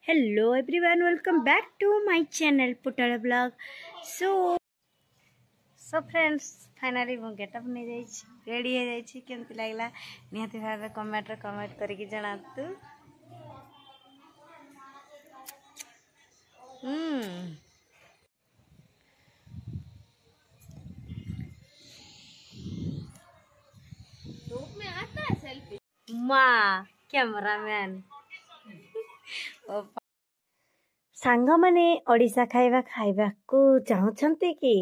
Hello everyone, welcome back to my channel Putala Vlog. So friends, finally मु getup नहीं जाइए ready हो जाइए केमती लगला निहाती भाव कमेंट करके जनातु। धूप में आता है सेल्फी माँ कैमरामैन सांग माने ओडिशा खाइबा खाइबाकू चाहूछंती कि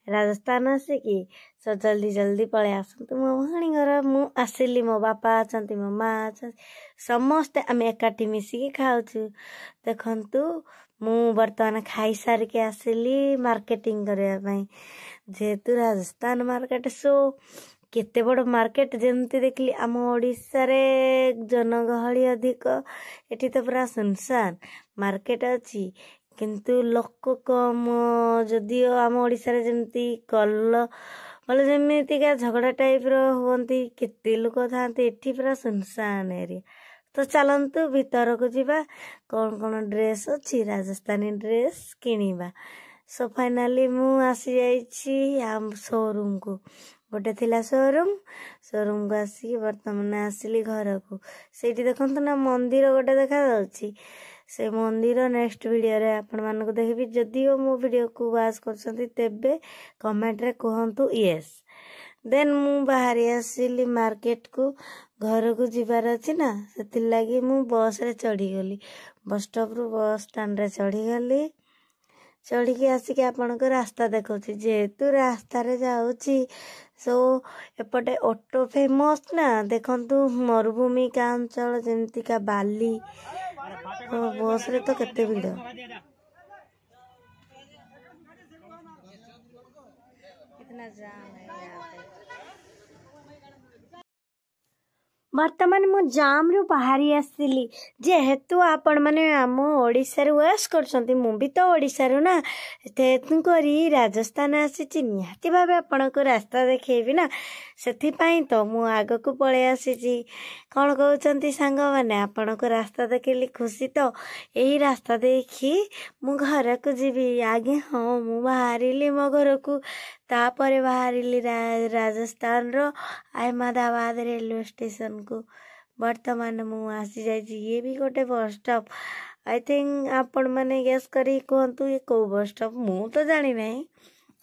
राजस्थान आसे कि सो जल्दी जल्दी पळे आसंतु मो भाणी घर मु आसिली मो बापा अछंती मो माँ अछंती समस्ते आमे एकाठी मिसिकी खाउछु। देखंतु मु वर्तमान खाई सार के आसिली मार्केटिंग करया पई जेतु राजस्थान मार्केट सो केते बड़ मार्केट जेमती देखली आम ओडिशा रे जनगहली अधिक एठी तो पूरा सुनसान मार्केट अच्छी किंतु लोक कम जदियो आम ओडिशा रे जेमती कल मतलब जेमती का झगड़ा टाइप रो होंती केते लोक थांती एठी पूरा सुनसान एरिया। तो चलंतु भीतर को जीवा कौन कौन ड्रेस अच्छी राजस्थानी ड्रेस किनिबा। सो फाइनाली मु आसी जाइछि आम शोरूम को गोटे थिला शोरूम को आसी वर्तमान आसिली घर को सेठी देखंतु ना मंदिर गोटे देखा जाउछि से मंदिर नेक्स्ट वीडियो रे आपण मान को देखबी जदि मो वीडियो को वाच करछंती तेबे कमेंट रे कहंतु यस। देन मु बाहरी आसिली मार्केट को घर को जीवार अछि ना सेति लागि मु बस रे चढ़ी गली बस स्टॉप रु बस स्टैंड रे चढ़ी गली चढ़ी के आसिक आपण को रास्ता देखौछि जेतु रास्ता रे जाउछि सो एपटे ऑटो फेमस ना देखंतु मरुभूमि का अंचल जेमती का बाली तो बस रे तो केते भीड़ कितना जाम है यहाँ पे। वर्तमान मु जाम रु बाहरी आसिली जेहेतु आपण माने आम ओडिसा रे वास करछंती मु भी तो ओडिसा रु ना तेतु करी राजस्थान आसीची निहाती भाबे आपण को रास्ता देखेबी ना सेथि पई तो मु आग को पळे आसीची कोन कहउचंती सांग माने आपण को रास्ता देखली खुशी तो एही रास्ता देखी मु घर को जीवी आगे हाँ मु बाहरिली मो घर को तापरे बाहरिली राजस्थान रो अहमदाबाद रेलवे स्टेशन को वर्तमान मु आसी जाइछि ये भी गोटे बस स्टॉप आई थिंक आपण माने गेस करी कहंतु ये को बस स्टॉप मु तो जानि नै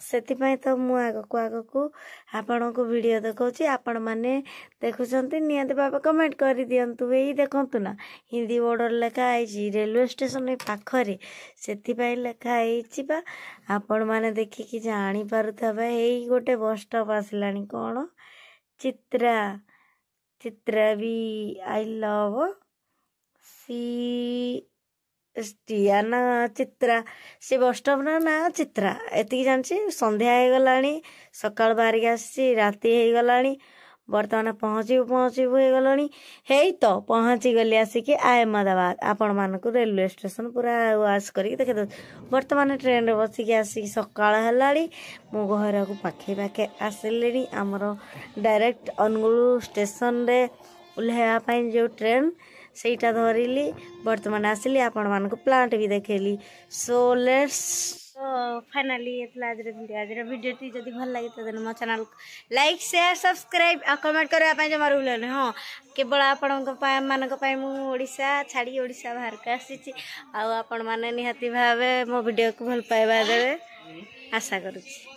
सेति पई तो मु आगो को आपण को वीडियो देखौछि आपण माने देखुछंती नियत बाबा कमेंट करि दियंतु एई देखंतु ना हिंदी बॉर्डर लेखा आइछि रेलवे स्टेशन पाखरे सेति पई लेखा आइछि बा आपण माने देखि कि जानि पारुथबे एई गोटे बस स्टॉप आसलानी कोन चित्रा भी आई लव सी स्टिया ना चित्रा से बस स्टॉप ना चित्रा एति जानछि संध्या हे गलानी सकाळ बारी आसी राती हे गलानी वर्तमान पहुँची हे गलानी हेई तो पहुँची गली आसिक अहमदाबाद आपण मान को रेलवे स्टेशन पूरा वाश करके देखे दो वर्तमान ट्रेन रे बसिक आसिक सकाळ हेलानी मो घर को पाखे आसिलेनी आमर डायरेक्ट अनुगुल स्टेशन रे उल्हेवा पई जो ट्रेन सेटा धरिली वर्तमान आसिली आपण मान को प्लांट भी देखेली। सो लेट्स फाइनली आज वीडियो टी जदि भल लगे तो मो चैनल लाइक शेयर सब्सक्राइब आ कमेंट करबा पई जमा रुले हाँ केवल आपण मान मु ओडिशा छाड़ी ओडिशा बाहर का आसी आपण माने निहाती भावे मो वीडियो को भल पाइबा देबे आशा करूछी।